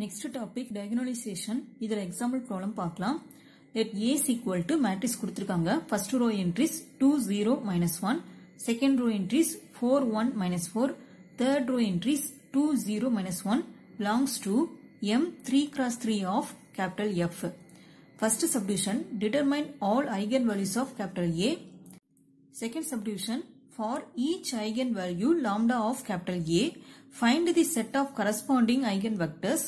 Next topic diagonalization. இதர example problem பார்க்கலாம். Let A is equal to matrix கொடுத்திருக்காங்க. First row entries 2 0 minus 1, second row entries 4 1 minus 4, third row entries 2 0 minus 1 belongs to M 3 cross 3 of capital F. First subdivision, determine all eigenvalues of capital A. Second subdivision, for each eigenvalue lambda of capital A, find the set of corresponding eigenvectors.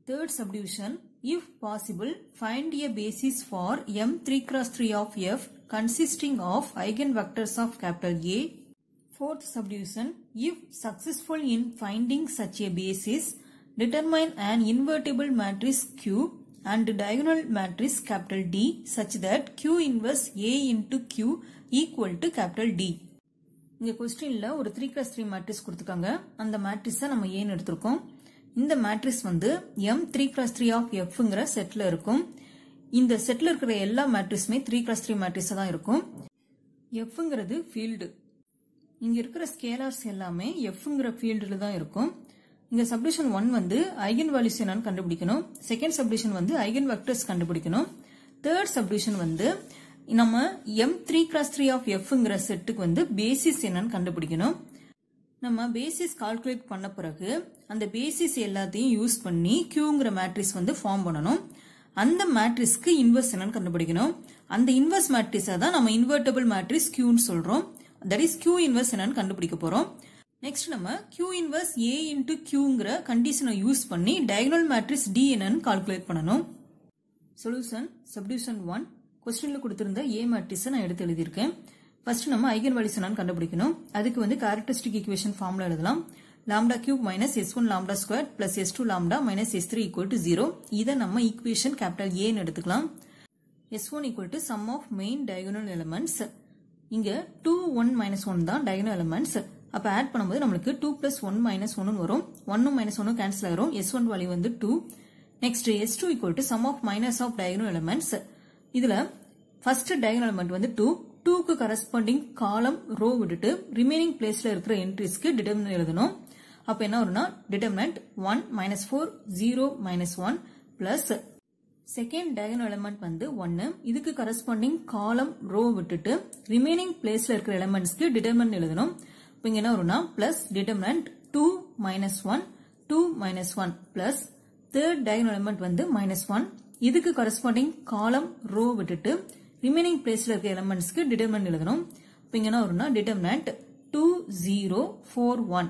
Third subdivision, if possible, find a basis for M 3 cross 3 of F consisting of eigenvectors of capital A. Fourth subdivision, if successful in finding such a basis, determine an invertible matrix Q and diagonal matrix capital D such that Q inverse A into Q equal to capital D. இங்க क्वेश्चनல ஒரு 3x3 matrix கொடுத்திருக்காங்க. அந்த மேட்ரிக்ஸை நம்ம A ன்னு எடுத்துறோம். இந்த matrix வந்து M 3x3 of Fங்கற செட்ல இருக்கும். இந்த செட்ல இருக்கிற எல்லா மேட்ரிக்ஸுமே 3x3 மேட்ரிக்ஸா தான் இருக்கும். Fங்கிறது ஃபீல்ட். இங்க இருக்கிற ஸ்கேலார்ஸ் எல்லாமே Fங்கற ஃபீல்ட்ல தான் இருக்கும். இங்க சப்டிவிஷன் 1 வந்து ஐகன் வேல்யூஸ் என்னன்னு கண்டுபிடிக்கணும். செகண்ட் சப்டிவிஷன் வந்து ஐகன் வெக்டர்ஸ் கண்டுபிடிக்கணும். தேர்ட் சப்டிவிஷன் வந்து நம்ம M3x3 of Fங்கற செட்டுக்கு வந்து பேசிஸ் என்னன்னு கண்டுபிடிக்கணும். நம்ம பேசிஸ் கால்குலேட் பண்ண பிறகு அந்த பேசிஸ் எல்லாத்தையும் யூஸ் பண்ணி Qங்கற மேட்ரிக்ஸ் வந்து ஃபார்ம் பண்ணனும். அந்த மேட்ரிக்ஸ்க்கு இன்வெர்ஸ் என்னன்னு கண்டுபிடிக்கணும். அந்த இன்வெர்ஸ் மேட்ரிக்ஸை தான் நம்ம இன்வெர்ட்டிபிள் மேட்ரிக்ஸ் Q ன்னு சொல்றோம். தட் இஸ் Q இன்வெர்ஸ் என்னன்னு கண்டுபிடிக்க போறோம். நெக்ஸ்ட் நம்ம Q இன்வெர்ஸ் A into Qங்கற கண்டிஷனை யூஸ் பண்ணி டயகோனல் மேட்ரிக்ஸ் D என்னன்னு கால்குலேட் பண்ணனும். சொல்யூஷன் சப்டிவிஷன் 1 क्वेश्चनல கொடுத்திருந்த A மேட்ரிக்ஸை நான் எடுத்து எழுதி இருக்கேன். ஃபர்ஸ்ட் நம்ம ஐகன் வேல்யூஸ் என்னன்னு கண்டுபிடிக்கணும். அதுக்கு வந்து கேரக்டரிஸ்டிக் ஈக்குவேஷன் ஃபார்முலா எழுதலாம். lambda cube minus s1 lambda squared plus s2 lambda minus s3 equal to 0. இத நம்ம ஈக்குவேஷன் கேபிட்டல் A ன்னு எடுத்துக்கலாம். s1 equal to sum of main diagonal elements. இங்க 2 1 minus 1 தான் diagonal elements. அப்ப ஆட் பண்ணும்போது நமக்கு 2 plus 1 minus 1 வரும். 1 minus 1 கேன்சல் ஆயிரும். s1 வேல்யூ வந்து 2. Next s2 equal to sum of minus of diagonal elements. இதுல ஃபர்ஸ்ட் diagonal element வந்து 2. 2 க்கு கரஸ்பாண்டிங் காலம் ரோ விட்டுட்டு ரிமைனிங் பிளேஸ்ல இருக்கிற என்ட்ரிஸ்க்கு டிட்டர்மினன்ட் எழுதணும். அப்ப என்ன வரும்னா determinant 1 minus 4 0 minus 1 plus second diagonal element வந்து 1. இதுக்கு கரஸ்பாண்டிங் காலம் ரோ விட்டுட்டு ரிமைனிங் பிளேஸ்ல இருக்கிற எலிமெண்ட்ஸ்க்கு டிட்டர்மினன்ட் எழுதணும். இப்போ இங்க என்ன வரும்னா plus determinant 2 minus 1 2 minus 1 plus third diagonal element வந்து minus 1. இதுக்கு கரஸ்பாண்டிங் காலம் ரோ விட்டுட்டு ரிமைனிங் பிளேஸ்ல இருக்க எலிமெண்ட்ஸ்க்கு டிட்டர்மினன்ட் எழுதணும். இப்போ இங்க என்ன வரும்னா டிட்டர்மினன்ட் 2 0 4 1.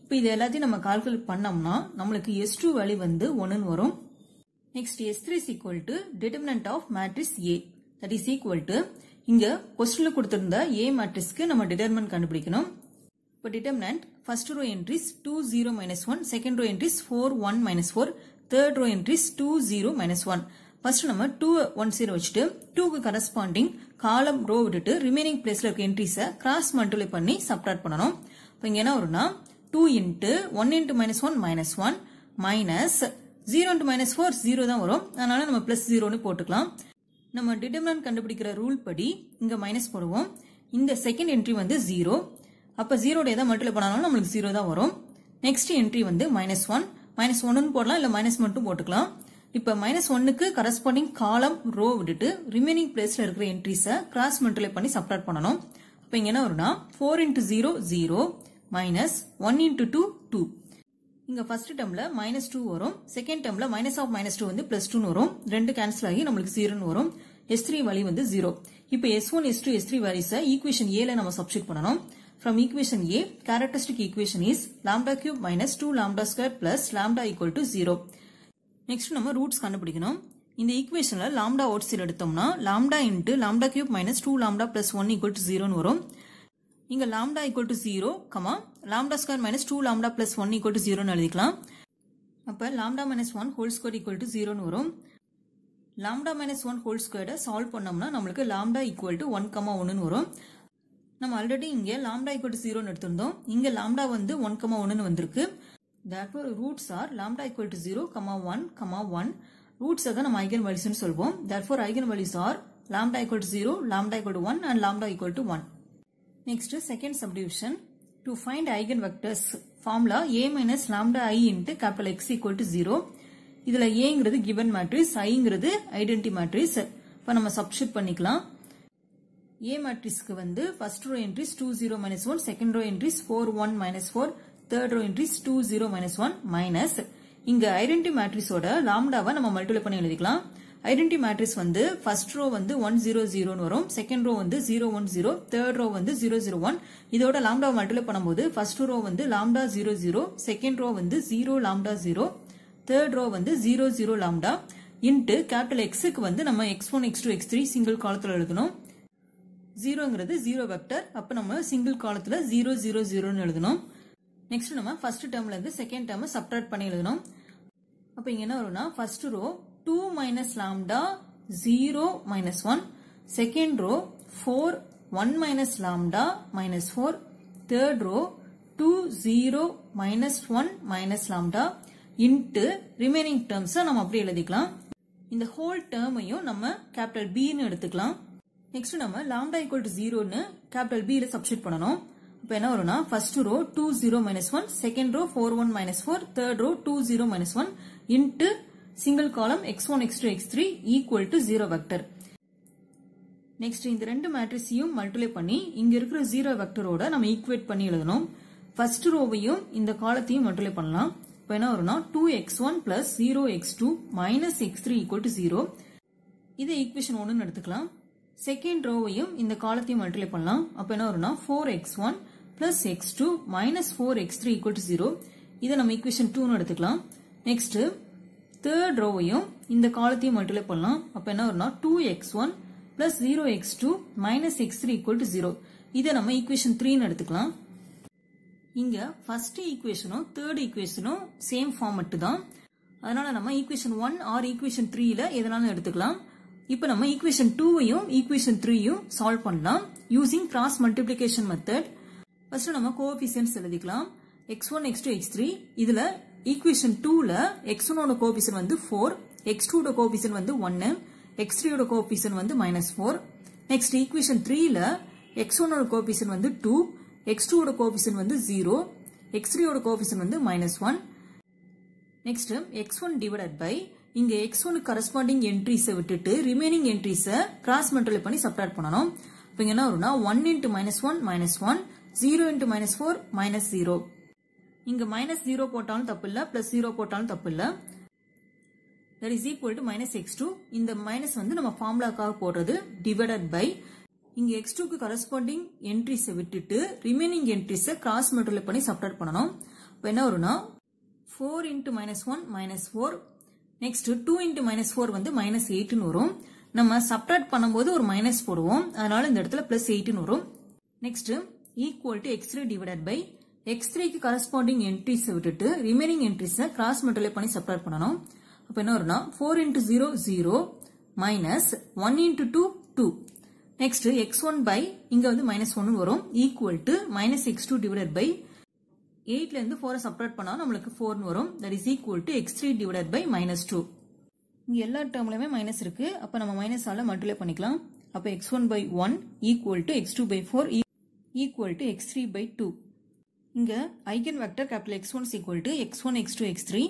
இப்போ இது எல்லாத்தையும் நம்ம கால்குலேட் பண்ணோம்னா நமக்கு s2 வேல்யூ வந்து 1 ன்னு வரும். Next s3 is equal to determinant of matrix A. That is equal to இங்க क्वेश्चनல கொடுத்திருந்த A மேட்ரிக்ஸ்க்கு நம்ம டிட்டர்மினன்ட் கண்டுபிடிக்கணும். இப்போ determinant first row entries 2 0 minus 1, second row entries 4 1 minus 4, third row entries 2 0 minus 1. First நம்ம 2 1 0 வச்சுட்டு 2 க்கு கரஸ்பாண்டிங் காலம் ரோ விட்டுட்டு remaining பிளேஸ்ல இருக்க என்ட்ரிஸை கிராஸ் மல்டிப்ளை பண்ணி சப்ட்ராக்ட் பண்ணனும். இப்போ இங்க என்ன வரும்னா 2 into 1 into minus 1 minus 1 minus 0 into minus 4 0 தான் வரும். அதனால நம்ம பிளஸ் 0 ன்னு போட்டுக்கலாம். நம்ம டிட்டர்மினன்ட் கண்டுபிடிக்கிற ரூல் படி இங்க மைனஸ் போடுவோம். இந்த செகண்ட் என்ட்ரி வந்து 0. அப்ப 0 எதை மல்டிப்ளை பண்ணாலும் நமக்கு 0 தான் வரும். நெக்ஸ்ட் என்ட்ரி வந்து minus 1 minus 1 ன்னு போடலாம் இல்ல மைனஸ் மட்டும் போட்டுக்கலாம். இப்ப minus 1க்கு கரஸ்பாண்டிங் காலம் ரோ விட்டுட்டு ரிமைனிங் பிளேஸ்ல இருக்கிற என்ட்ரிஸை கிராஸ் மல்டிப்ளை பண்ணி சப்ட்ராக்ட் பண்ணனும். அப்ப இங்க என்ன வரும்னா 4 into 0 0 minus 1 into 2 2. இங்க ஃபர்ஸ்ட் டேர்ம்ல -2 வரும். செகண்ட் டேர்ம்ல minus of -2 வந்து +2 ன்னு வரும். ரெண்டு கேன்சல் ஆகி நமக்கு 0 ன்னு வரும். s3 வேல்யூ வந்து 0. இப்போ s1 s2 s3 வேல்யூஸை ஈக்குவேஷன் A ல நம்ம சப்ஸ்டிட்யூட் பண்ணனும். From equation A, characteristic equation is lambda cube minus 2 lambda squared plus lambda equal to 0. Next நம்ம roots கண்டுபிடிக்கணும். இந்த ஈக்குவேஷன்ல lambda out side எடுத்தோம்னா lambda into lambda cube minus 2 lambda plus 1 equal to 0 ன்னு வரும். இங்க lambda equal to 0, lambda square minus 2 lambda plus 1 equal to 0 ன்னு எழுதிக்கலாம். அப்ப lambda minus 1 whole square equal to 0 ன்னு வரும். lambda minus 1 whole square solve பண்ணோம்னா நமக்கு lambda equal to 1, 1 ன்னு வரும். நம்ம ஆல்ரெடி இங்க lambda equal to 0 ன்னு எடுத்திருந்தோம். இங்க lambda வந்து 1, 1 ன்னு வந்திருக்கு. Therefore roots are lambda equal to 0, 1, 1. Roots தான் நம்ம ஐகன் வேல்யூஸ் ன்னு சொல்வோம். Therefore eigen values are lambda equal to 0, lambda equal to 1 and lambda equal to 1. Next second subdivision. To find eigenvectors, formula a minus lambda I into capital X equal to 0. இதுல aங்கிறது given matrix, iங்கிறது identity matrix. இப்ப நம்ம substitute பண்ணிக்கலாம். A matrixக்கு வந்து first row entries 2 0 minus 1, second row entries 4 1 minus 4, third row entries 2 0 minus 1 minus இங்க identity matrixோட lambdaவை நம்ம multiply பண்ணி எழுதிக்கலாம். Identity matrix வந்து first row வந்து 1 0 0 னு வரும், second row வந்து 0 1 0, third row வந்து 0 0 1. இதோட lambdaவை multiply பண்ணும்போது first row வந்து lambda 0 0, second row வந்து 0 lambda 0, third row வந்து 0 0 lambda into capital Xக்கு வந்து நம்ம x1 x2 x3 single காலத்துல எழுதணும். 0ங்கிறது 0 வெக்டர், அப்ப நம்ம single காலத்துல 0 0 0 னு எழுதணும். நெக்ஸ்ட் நம்ம ஃபர்ஸ்ட் டேர்ம்ல இருந்து செகண்ட் டேர்மை சப்ட்ராக்ட் பண்ணி எழுதணும். அப்ப இங்க என்ன வரும்னா first row 2 minus lambda 0 minus 1, second row 4 1 minus lambda minus 4, third row 2 0 minus 1 minus lambda into remaining terms நம்ம அப்படியே எழுதிக்கலாம். இந்த whole termையும் நம்ம capital B னு எடுத்துக்கலாம். நெக்ஸ்ட் நம்ம lambda equal to 0 னு capital B ல சப்ஸ்டிட்யூட் பண்ணனும். அப்ப என்ன வரும்னா first row 2 0 minus 1, second row 4 1 minus 4, third row 2 0 minus 1 into single column x1 x2 x3 equal to 0 vector. Next இந்த ரெண்டு மேட்ரிக்ஸையும் மல்டிப்ளை பண்ணி இங்க இருக்கிற 0 வெக்டரோட நம்ம ஈக்குவேட் பண்ணி எழுதணும். ஃபர்ஸ்ட் ரோவையும் இந்த காலத்தையும் மல்டிப்ளை பண்ணலாம். இப்போ என்ன வரும்னா 2x1 plus 0x2 minus x3 equal to 0. இதை ஈக்குவேஷன் 1 னு எடுத்துக்கலாம். செகண்ட் ரோவையும் இந்த காலத்தையும் மல்டிப்ளை பண்ணலாம். அப்ப என்ன வரும்னா 4x1 plus x2 minus 4x3 equal to 0. இதை நம்ம ஈக்குவேஷன் 2 னு எடுத்துக்கலாம். நெக்ஸ்ட் தேர்ட் ரோவையும் இந்த காலத்தையும் மல்டிப்ளை பண்ணலாம். அப்ப என்ன வரும்னா 2x1 plus 0x2 minus x3 equal to 0. இதை நம்ம ஈக்குவேஷன் 3 னு எடுத்துக்கலாம். இங்க ஃபர்ஸ்ட் ஈக்குவேஷனும் தேர்ட் ஈக்குவேஷனும் சேம் ஃபார்மட் தான். அதனால நம்ம ஈக்குவேஷன் 1 ஆர் ஈக்குவேஷன் 3 ல எதனாலும் எடுத்துக்கலாம். இப்போ நம்ம ஈக்குவேஷன் 2வையும் ஈக்குவேஷன் 3யும் சால்வ் பண்ணலாம் using cross multiplication method. First நம்ம கோஎஃபிஷியன்ட்ஸ் எழுதிக்கலாம். x1 x2 x3 இதுல ஈக்குவேஷன் 2ல x1 ஓட கோஎஃபிஷியன்ட் வந்து 4, x2 ஓட கோஎஃபிஷியன்ட் வந்து 1, x3 ஓட கோஎஃபிஷியன்ட் வந்து -4. நெக்ஸ்ட் ஈக்குவேஷன் 3ல x1 ஓட கோஎஃபிஷியன்ட் வந்து 2, x2 ஓட கோஎஃபிஷியன்ட் வந்து 0, x3 ஓட கோஎஃபிஷியன்ட் வந்து -1. நெக்ஸ்ட் x1 டிவைடட் பை இங்க x1 கரஸ்பாண்டிங் என்ட்ரிஸ் விட்டுட்டு ரிமைனிங் என்ட்ரிஸ் கிராஸ் மல்டிப்ளை பண்ணி சப்ட்ராக்ட் பண்ணனும். இப்போ என்ன வரும்னா 1 into -1 -1, 0 into -4 -0. இங்க -0 போட்டாலும் தப்பு இல்ல, +0 போட்டாலும் தப்பு இல்ல. that is equal to -x2. இந்த மைனஸ் வந்து நம்ம ஃபார்முலாக்காக போடுறது டிவைடட் பை இங்க x2 க்கு கரஸ்பாண்டிங் என்ட்ரிஸ் விட்டுட்டு ரிமைனிங் என்ட்ரிஸ் கிராஸ் மல்டிப்ளை பண்ணி சப்ட்ராக்ட் பண்ணனும். இப்போ என்ன வரும்னா 4 into -1 -4. நெக்ஸ்ட் 2 into -4 வந்து -8 னு வரும். நம்ம சப்ட்ராக்ட் பண்ணும்போது ஒரு மைனஸ் போடுவோம், அதனால இந்த இடத்துல +8 னு வரும். Next equal to x3 divided by x3 க்கு கரஸ்பாண்டிங் என்ட்ரிஸ் விட்டுட்டு ரிமைனிங் என்ட்ரிஸ் கிராஸ் மல்டிப்ளை பண்ணி சப்ட்ராக்ட் பண்ணனும். அப்ப என்ன வரும்னா 4 into 0 0 minus 1 into 2 2. Next x1 by இங்க வந்து -1 வரும் equal to -x2 divided by 8ல இருந்து 4 சப்ட்ராக்ட் பண்ணா நமக்கு 4 னு வரும். that is equal to x3 divided by -2. இங்க எல்லா டேர்ம்லயுமே மைனஸ் இருக்கு, அப்ப நம்ம மைனஸ் ஆல மல்டிப்ளை பண்ணிக்கலாம். அப்ப x1 by 1 equal to x2 by 4 equal to x3 by 2. இங்க eigen vector capital x1 is equal to x1 x2 x3.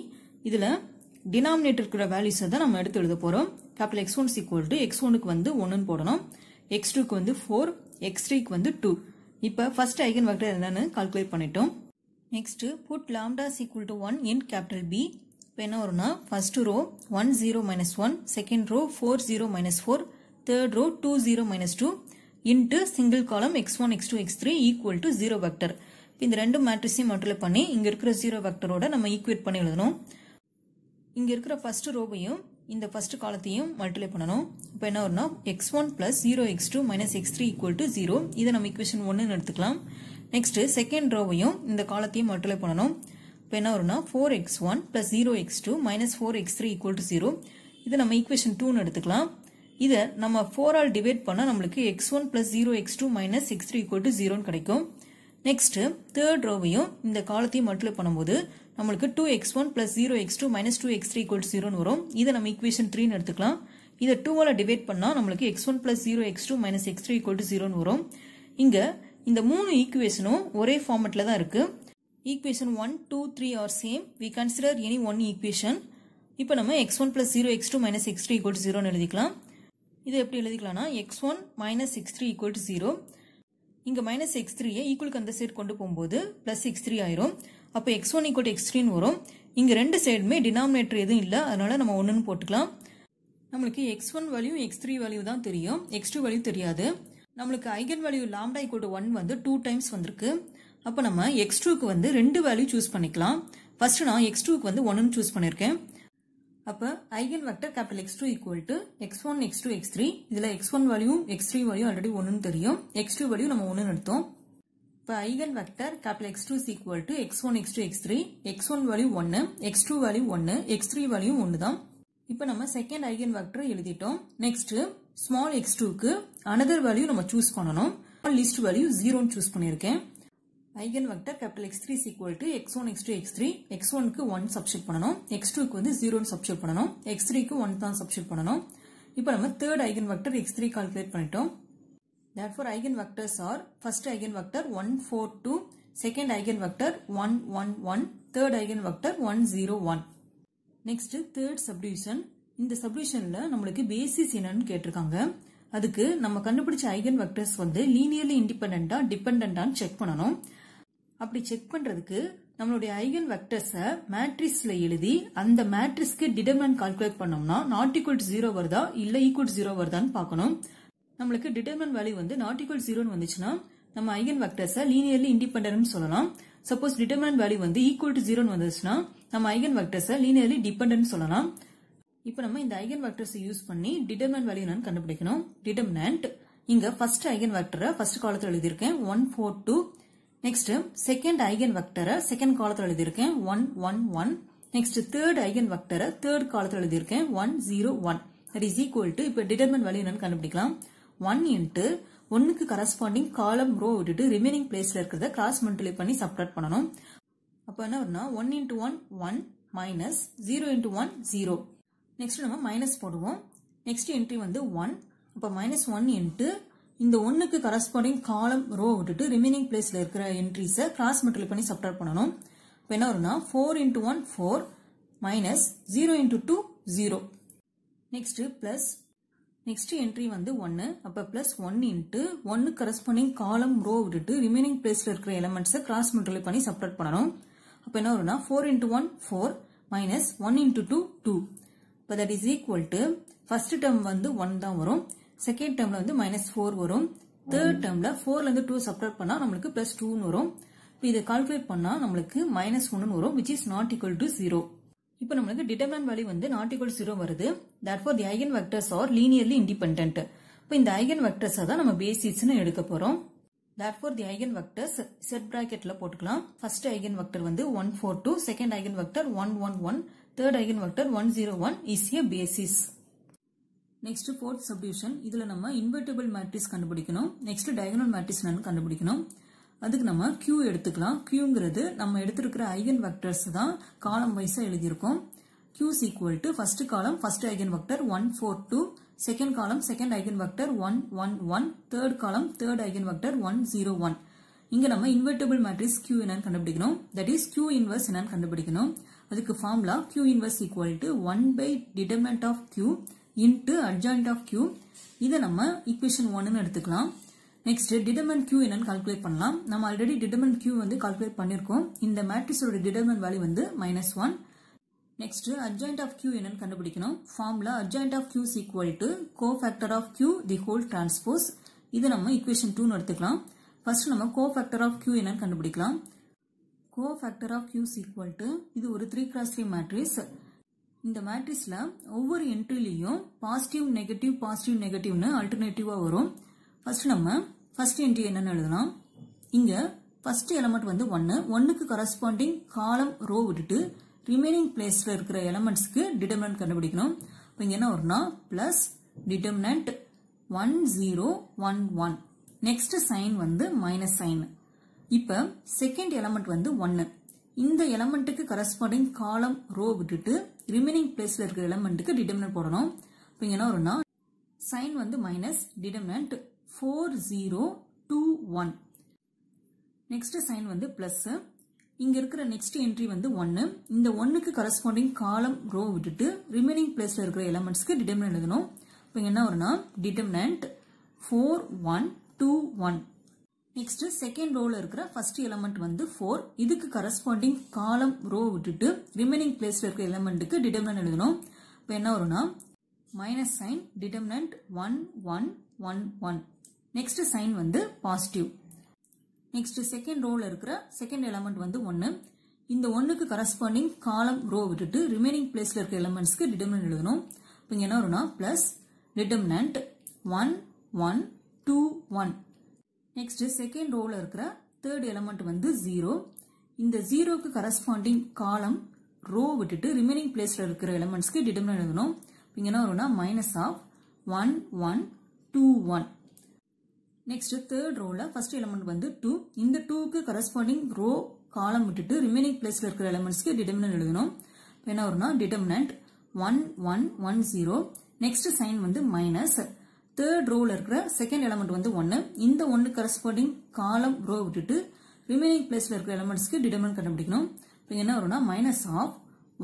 இதுல டினாமினேட்டர் இருக்கிற வேல்யூஸ் தான் நம்ம எடுத்து எழுத போறோம். Capital x1 is equal to x1 க்கு வந்து 1 னு போடணும், x2 க்கு வந்து 4, x3 க்கு வந்து 2. இப்ப ஃபர்ஸ்ட் ஐகன் வெக்டர் என்னன்னு கால்குலேட் பண்ணிட்டோம். Next put lambda is equal to 1 in capital B. இப்போ என்ன வரும்னா first row 1 0 -1, second row 4 0 -4, third row 2 0 -2 into single column x1 x2 x3 equal to 0 vector. இந்த ரெண்டு மேட்ரிக்ஸையும் மல்டிப்ளை பண்ணி இங்க இருக்கிற 0 வெக்டரோட நம்ம ஈக்குவேட் பண்ணி எழுதணும். இங்க இருக்கிற ஃபர்ஸ்ட் ரோவையும் இந்த ஃபர்ஸ்ட் காலத்தையும் மல்டிப்ளை பண்ணனும். இப்போ என்ன வரும்னா x1 plus 0x2 minus x3 equal to 0. இதை நம்ம ஈக்குவேஷன் 1 னு எடுத்துக்கலாம். நெக்ஸ்ட் செகண்ட் ரோவையும் இந்த காலத்தையும் மல்டிப்ளை பண்ணனும். இப்போ என்ன வரும்னா 4x1 plus 0x2 minus 4x3 equal to 0. இதை நம்ம ஈக்குவேஷன் 2 னு எடுத்துக்கலாம். இதை நம்ம 4 ஆல் டிவைட் பண்ணா நமக்கு x1 plus 0x2 minus x3 equal to 0 னு கிடைக்கும். நெக்ஸ்ட் தேர்ட் ரோவையும் இந்த காலத்தையும் மல்டிப்ளை பண்ணும்போது நமக்கு 2x1 plus 0x2 minus 2x3 equal to 0 னு வரும். இதை நம்ம ஈக்குவேஷன் 3 னு எடுத்துக்கலாம். இதை 2 ஆல் டிவைட் பண்ணா நமக்கு x1 plus 0x2 minus x3 equal to 0 னு வரும். இங்க இந்த மூணு ஈக்குவேஷனும் ஒரே ஃபார்மட்ல தான் இருக்கு. equation 1, 2, 3 are same. We consider any one equation. இப்போ நம்ம x1 plus 0 x2 minus x3 equal to 0 எழுதிக்கலாம். இது எப்படி எழுதிக்கலாம்னா x1 minus x3 equal to 0. இங்க minus x3 ஈக்குவலுக்கு அந்த சைடு கொண்டு போகும்போது plus x3 ஆயிரும். அப்போ x1 equal to x3 வரும். இங்க ரெண்டு சைடுமே டினாமினேட்டர் எதுவும் இல்ல, அதனால நம்ம 1ன்னு போட்டுக்கலாம். நம்மளுக்கு x1 வேல்யூ x3 வேல்யூ தான் தெரியும், x2 வேல்யூ தெரியாது. நம்மளுக்கு eigen value lambda equal to 1 வந்து 2 டைம்ஸ் வந்திருக்கு. அப்போ நம்ம x2க்கு வந்து ரெண்டு வேல்யூ சூஸ் பண்ணிக்கலாம். ஃபர்ஸ்ட் நான் x2க்கு வந்து 1ன்னு சூஸ் பண்ணிருக்கேன். அப்போ eigen vector capital x2 equal to x1 x2 x3. இதுல x1 value x3 value already 1ன்னு தெரியும், x2 வேல்யூ நம்ம 1ன்னு எடுத்தோம். இப்போ eigen vector capital x2 is equal to x1 x2 x3. x1 value 1, x2 value 1, x3 value 1 தான். இப்போ நம்ம second eigen vector எழுதிட்டோம். நெக்ஸ்ட் ஸ்மால் x2க்கு another வேல்யூ நம்ம சூஸ் பண்ணனும். லீஸ்ட் வேல்யூ 0 ன்னு சூஸ் பண்ணிருக்கேன். Eigen vector capital x3 is equal to x1 x2 x3. x1க்கு 1 சப்ஸ்டிட்யூட் பண்ணனும், x2க்கு வந்து 0 ன்னு சப்ஸ்டிட்யூட் பண்ணனும், x3க்கு 1 தான் சப்ஸ்டிட்யூட் பண்ணனும். இப்போ நம்ம third eigen vector x3 calculate பண்ணிட்டோம். Therefore eigenvectors are first eigenvector 1 4 2, second eigenvector 1 1 1, third eigenvector 1 0 1. Next third subdivision. இந்த subdivisionல நம்மளுக்கு பேசிஸ் என்னன்னு கேட்டிருக்காங்க. அதுக்கு நம்ம கண்டுபிடிச்ச eigenvectors வந்து linearly independent-ஆ dependent-ஆன்னு செக் பண்ணனும். அப்படி செக் பண்றதுக்கு நம்மளுடைய eigenvectors-அ மேட்ரிக்ஸ்ல எழுதி அந்த மேட்ரிக்ஸ்க்கு டிடர்மினன்ட் கால்குலேட் பண்ணோம்னா not equal to 0 வருதா இல்ல equal to 0 வருதான்னு பார்க்கணும். நம்மளுக்கு டிடர்மினன்ட் வேல்யூ வந்து not equal to 0 ன்னு வந்துச்சுன்னா நம்ம eigenvectors-அ linearly independent-னு சொல்லலாம். சப்போஸ் டிடர்மினன்ட் வேல்யூ வந்து equal to 0 ன்னு வந்துச்சுன்னா நம்ம eigenvectors-அ linearly dependent சொல்லலாம். இப்போ நம்ம இந்த eigenvectors யூஸ் பண்ணி டிடர்மினன்ட் வேல்யூ என்னன்னு கண்டுபிடிக்கணும். டிடர்மினன்ட் இங்க ஃபர்ஸ்ட் eigenvector-அ ஃபர்ஸ்ட் காலத்துல எழுதியிருக்கேன் 1 4 2. நெக்ஸ்ட் செகண்ட் eigenvector-அ செகண்ட் காலத்துல எழுதியிருக்கேன் 1 1 1. நெக்ஸ்ட் தேர்ட் eigenvector-அ தேர்ட் காலத்துல எழுதியிருக்கேன் 1 0 1. that is equal to இப்போ டிடர்மினன்ட் வேல்யூ என்னன்னு கண்டுபிடிக்கலாம். 1 into 1க்கு கரஸ்பாண்டிங் காலம் ரோ விட்டுட்டு ரிமைனிங் பிளேஸ்ல இருக்கிறத கிராஸ் மல்டிப்ளை பண்ணி சப்ட்ராக்ட் பண்ணனும். அப்ப என்ன வரும்னா 1 into 1 1 minus 0 into 1 0. நெக்ஸ்ட் நம்ம மைனஸ் போடுவோம். நெக்ஸ்ட் என்ட்ரி வந்து 1. அப்ப minus 1 into இந்த 1க்கு கரஸ்பாண்டிங் காலம் ரோ விட்டுட்டு ரிமைனிங் பிளேஸ்ல இருக்கிற என்ட்ரிஸை கிராஸ் மல்டிப்ளை பண்ணி சப்ட்ராக்ட் பண்ணனும். அப்ப என்ன வரும்னா 4 into 1 4 minus 0 into 2 0. Next plus next entry வந்து 1. அப்ப plus 1 into 1 corresponding column row விட்டுட்டு ரிமைனிங் பிளேஸ்ல இருக்கிற எலிமெண்ட்ஸை கிராஸ் மல்டிப்ளை பண்ணி சப்ட்ராக்ட் பண்ணனும். அப்ப என்ன வரும்னா 4 into 1 4 minus 1 into 2 2. அப்ப that is equal to first term வந்து 1 தான் வரும், செகண்ட் டேர்ம்ல வந்து -4 வரும், தேர்ட் டேர்ம்ல 4ல இருந்து 2 சப்ட்ராக்ட் பண்ணா நமக்கு +2 ன்னு வரும். இப்போ இத கால்குலேட் பண்ணா நமக்கு -1 ன்னு வரும், which is not equal to 0. இப்போ நமக்கு டிடர்மினன்ட் வேல்யூ வந்து not equal to 0 வருது. therefore the eigenvectors are linearly independent. இப்போ இந்த eigenvectors தான் நம்ம பேசிஸ்னு எடுக்க போறோம். therefore the eigenvectors set bracketல போட்டுக்கலாம். first eigenvector வந்து 1 4 2, second eigenvector 1 1 1, third eigenvector 1 0 1 is a basis. next fourth subdivision. இதுல நம்ம invertible matrix கண்டுபிடிக்கணும். next diagonal matrix என்னன்னு கண்டுபிடிக்கணும். அதுக்கு நம்ம Q எடுத்துக்கலாம். Qங்கிறது நம்ம எடுத்திருக்கிற ஐகன் வெக்டர்ஸ் தான் காலம் வைஸா எழுதியிருக்கோம். Q is equal to first column first eigenvector 1 4 2, second column second eigenvector 1 1 1, third column third eigenvector 1 0 1. இங்க நம்ம invertible matrix Q என்னன்னு கண்டுபிடிக்கணும். that is Q inverse என்னன்னு கண்டுபிடிக்கணும். அதுக்கு formula Q inverse equal to 1 by determinant of Q into adjoint of Q. இத நம்ம equation 1 ன்னு எடுத்துக்கலாம். நெக்ஸ்ட் டிடர்மினன்ட் Q என்னன்னு கால்குலேட் பண்ணலாம். நம்ம ஆல்ரெடி டிடர்மினன்ட் Q வந்து கால்குலேட் பண்ணிருக்கோம். இந்த மேட்ரிக்ஸோட டிடர்மினன்ட் வேல்யூ வந்து -1. நெக்ஸ்ட் adjoint of Q என்னன்னு கண்டுபிடிக்கணும். Formula adjoint of Q is equal to cofactor of Q the whole transpose. இது நம்ம equation 2 ன்னு எடுத்துக்கலாம். ஃபர்ஸ்ட் நம்ம cofactor of Q என்னன்னு கண்டுபிடிக்கலாம். cofactor of Q is equal to இது ஒரு 3x3 மேட்ரிக்ஸ். இந்த மேட்ரிக்ஸ்ல ஒவ்வொரு என்ட்ரிலயும் பாசிட்டிவ் நெகட்டிவ்னு ஆல்டர்னேட்டிவா வரும். ஃபர்ஸ்ட் நம்ம ஃபர்ஸ்ட் என்ட்ரி என்னன்னு எழுதலாம். இங்க ஃபர்ஸ்ட் எலிமெண்ட் வந்து 1, 1க்கு கரஸ்பாண்டிங் காலம் ரோ விட்டுட்டு ரிமைனிங் பிளேஸ்ல இருக்கிற எலிமெண்ட்ஸ்க்கு டிடர்மினன்ட் கண்டுபிடிக்கணும். இப்போ இங்க என்ன வரும்னா பிளஸ் டிடர்மினன்ட் 1 0 1 1. நெக்ஸ்ட் சைன் வந்து மைனஸ் சைன். இப்போ செகண்ட் எலிமெண்ட் வந்து 1. இந்த எலிமெண்ட்டுக்கு கரஸ்பாண்டிங் காலம் ரோ விட்டுட்டு ரிமைனிங் பிளேஸ்ல இருக்கிற எலிமெண்ட்டுக்கு டிடர்மினன்ட் போடணும். இப்போ இங்க என்ன வரும்னா சைன் வந்து மைனஸ் டிடர்மினன்ட் 4 0 2 1. நெக்ஸ்ட் சைன் வந்து பிளஸ். இங்க இருக்கிற நெக்ஸ்ட் என்ட்ரி வந்து 1. இந்த 1க்கு கரஸ்பாண்டிங் காலம் ரோ விட்டுட்டு ரிமைனிங் பிளேஸ்ல இருக்கிற எலிமெண்ட்ஸ்க்கு டிட்டர்மினன்ட் எழுதணும். இப்போ என்ன வரும்னா டிட்டர்மினன்ட் 4 1 2 1. நெக்ஸ்ட் செகண்ட் ரோல இருக்கிற ஃபர்ஸ்ட் எலிமெண்ட் வந்து 4. இதுக்கு கரஸ்பாண்டிங் காலம் ரோ விட்டுட்டு ரிமைனிங் பிளேஸ்ல இருக்கிற எலிமெண்ட்டுக்கு டிட்டர்மினன்ட் எழுதணும். இப்போ என்ன வரும்னா minus sign determinant 1 1 1 1. Next sign வந்து பாசிட்டிவ். நெக்ஸ்ட் செகண்ட் ரோல இருக்கிற செகண்ட் எலிமெண்ட் வந்து 1. இந்த 1க்கு கரஸ்பாண்டிங் காலம் ரோ விட்டுட்டு ரிமைனிங் பிளேஸ்ல இருக்கிற எலிமெண்ட்ஸ்க்கு டிட்டர்மினன்ட் எழுதணும். இப்போ இங்க என்ன வரும்னா பிளஸ் டிட்டர்மினன்ட் 1 1 2 1. நெக்ஸ்ட் செகண்ட் ரோல இருக்கிற தேர்ட் எலிமெண்ட் வந்து 0. இந்த 0க்கு கரஸ்பாண்டிங் காலம் ரோ விட்டுட்டு ரிமைனிங் பிளேஸ்ல இருக்கிற எலிமெண்ட்ஸ்க்கு டிட்டர்மினன்ட் எழுதணும். இங்க என்ன வரும்னா மைனஸ் ஆஃப் 1 1 2 1. நெக்ஸ்ட் தேர்ட் ரோல ஃபர்ஸ்ட் எலிமெண்ட் வந்து 2. இந்த 2க்கு கரஸ்பாண்டிங் ரோ காலம் விட்டுட்டு ரிமைனிங் பிளேஸ்ல இருக்கிற எலிமெண்ட்ஸ்க்கு டிட்டர்மினன்ட் எழுதணும். என்ன வரும்னா டிட்டர்மினன்ட் 1 1 1 0. நெக்ஸ்ட் சைன் வந்து மைனஸ். தேர்ட் ரோல இருக்கிற செகண்ட் எலிமெண்ட் வந்து 1. இந்த 1 கரஸ்பாண்டிங் காலம் ரோ விட்டுட்டு ரிமைனிங் பிளேஸ்ல இருக்கிற எலிமெண்ட்ஸ்க்கு டிட்டர்மினன்ட் கண்டுபிடிக்கணும். இப்போ என்ன வரும்னா மைனஸ் ஆஃப்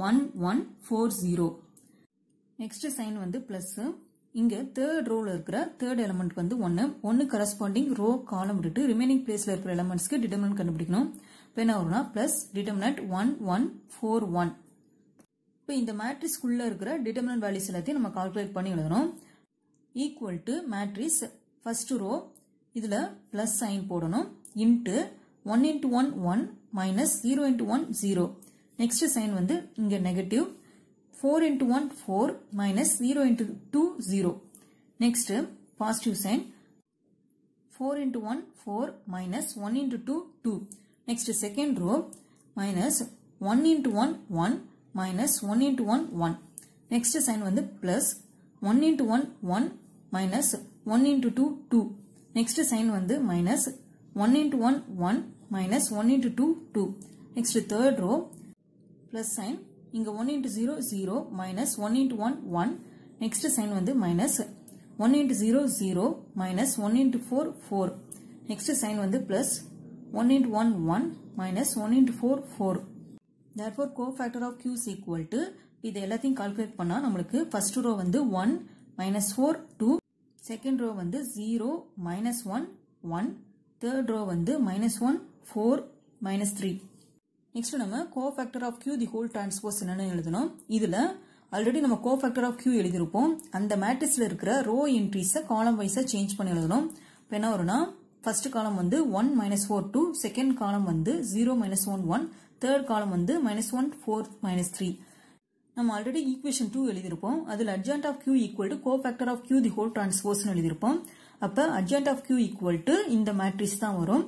1 1 4 0. நெக்ஸ்ட் சைன் வந்து பிளஸ். இங்க தேர்ட் ரோல இருக்கிற தேர்ட் எலிமெண்ட் வந்து 1 கரஸ்பாண்டிங் ரோ காலம் விட்டுட்டு ரிமைனிங் பிளேஸ்ல இருக்கிற எலிமெண்ட்ஸ்க்கு டிட்டர்மினன்ட் கண்டுபிடிக்கணும். இப்போ என்ன வரும்னா பிளஸ் டிட்டர்மினன்ட் 1 1 4 1. இப்போ இந்த மேட்ரிக்ஸ் குள்ள இருக்கிற டிட்டர்மினன்ட் வேல்யூஸ் எல்லாத்தையும் நம்ம கால்குலேட் பண்ணி எழுதணும். Equal to matrix first row இதுல பிளஸ் சைன் போடணும் into 1 into 1 1 minus 0 into 1 0. Next sign வந்து இங்க negative 4 into 1 4 minus 0 into 2 0. Next positive sign 4 into 1 4 minus 1 into 2 2. Next second row minus 1 into 1 1 minus 1 into 1 1. Next sign வந்து plus 1 into 1 1 minus 1 into 2 2. Next sign வந்து minus 1 into 1 1 minus 1 into 2 2. Next third row plus sign இங்க 1 into 0 0 minus 1 into 1 1. Next sign வந்து minus 1 into 0 0 minus 1 into 4 4. Next sign வந்து plus 1 into 1 1 minus 1 into 4 4. Therefore cofactor of q is equal to இது எல்லாத்தையும் calculate பண்ணா நமக்கு first row வந்து 1 minus 4 2. second row வந்து 0 minus 1 1. third row வந்து minus 1 4 minus 3. Next நம்ம cofactor of q the whole transpose என்னன்னு எழுதணும். இதுல ஆல்ரெடி நம்ம cofactor of q எழுதிருப்போம். அந்த மேட்ரிக்ஸ்ல இருக்கிற ரோ என்ட்ரிஸை காலம் வைஸா சேஞ்ச் பண்ணி எழுதணும். இப்போ என்ன வரும்னா ஃபர்ஸ்ட் காலம் வந்து 1 minus 4 2, செகண்ட் காலம் வந்து 0 minus 1 1, தேர்ட் காலம் வந்து minus 1 4 minus 3. நம்ம ஆல்ரெடி ஈக்குவேஷன் 2 எழுதிருப்போம். அதுல adjoint of q equal to cofactor of q the whole transpose எழுதிருப்போம். அப்ப adjoint of q equal to இந்த மேட்ரிக்ஸ் தான் வரும்.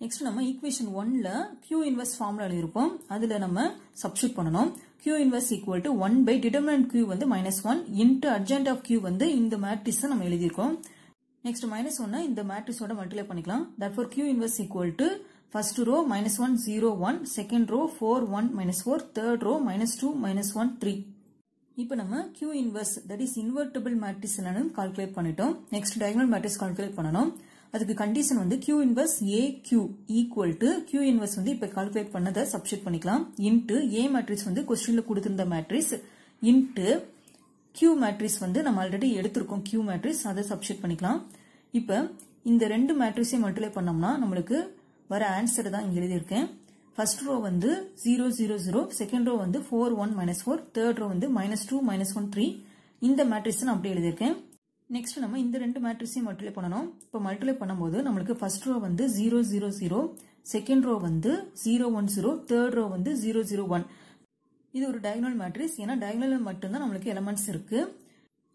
நெக்ஸ்ட் நம்ம ஈக்குவேஷன் 1ல q இன்வெர்ஸ் ஃபார்முலா எழுதிருப்போம். அதுல நம்ம சப்ஸ்டிட்யூட் பண்ணனும். q inverse equal to 1 by determinant q வந்து -1 into adjoint of q வந்து இந்த மேட்ரிக்ஸ் நம்ம எழுதிருக்கோம். நெக்ஸ்ட் -1 இந்த மேட்ரிக்ஸோட மல்டிப்ளை பண்ணிக்கலாம். therefore q inverse equal to first row -1 0 1, second row 4 1 -4, third row -2 -1 3. இப்போ நம்ம q inverse that is invertible matrix என்னன்னு calculate பண்ணிட்டோம். நெக்ஸ்ட் diagonal matrix கால்குலேட் பண்ணனும். அதுக்கு கண்டிஷன் வந்து q inverse aq equal to q inverse வந்து இப்ப கால்குலேட் பண்ணதை சப்ஸ்டிட்யூட் பண்ணிக்கலாம். into a matrix வந்து क्वेश्चनல கொடுத்திருந்த மேட்ரிக்ஸ் into q matrix வந்து நம்ம ஆல்ரெடி எடுத்துறோம் q matrix அதை சப்ஸ்டிட்யூட் பண்ணிக்கலாம். இப்போ இந்த ரெண்டு மேட்ரிக்ஸை மல்டிப்ளை பண்ணோம்னா நமக்கு வர ஆன்சர் தான் இங்க எழுதி இருக்கேன். ஃபர்ஸ்ட் ரோ வந்து 0 0 0, செகண்ட் ரோ வந்து 4 1 -4, தேர்ட் ரோ வந்து -2 -1 3. இந்த மேட்ரிக்ஸ் நான் அப்படியே எழுதி இருக்கேன். நெக்ஸ்ட் நம்ம இந்த ரெண்டு மேட்ரிக்ஸையும் மல்டிப்ளை பண்ணனும். இப்போ மல்டிப்ளை பண்ணும்போது நமக்கு ஃபர்ஸ்ட் ரோ வந்து 0 0 0, செகண்ட் ரோ வந்து 0 1 0, தேர்ட் ரோ வந்து 0 0 1. இது ஒரு டயகனல் மேட்ரிக்ஸ். ஏன்னா டயகனல்ல மட்டும் தான் நமக்கு எலிமெண்ட்ஸ் இருக்கு.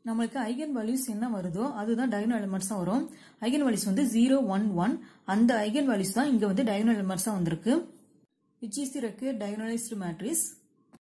நமக்கு ஐகன் வேல்யூஸ் என்ன வருதோ அதுதான் டயகனல் எலிமெண்ட்ஸ் தான் வரும். ஐகன் வேல்யூஸ் வந்து 0 1 1. அந்த ஐகன் வேல்யூஸ் தான் இங்க வந்து டயகனல் எலிமெண்ட்ஸா வந்திருக்கு. which is the required diagonalized matrix.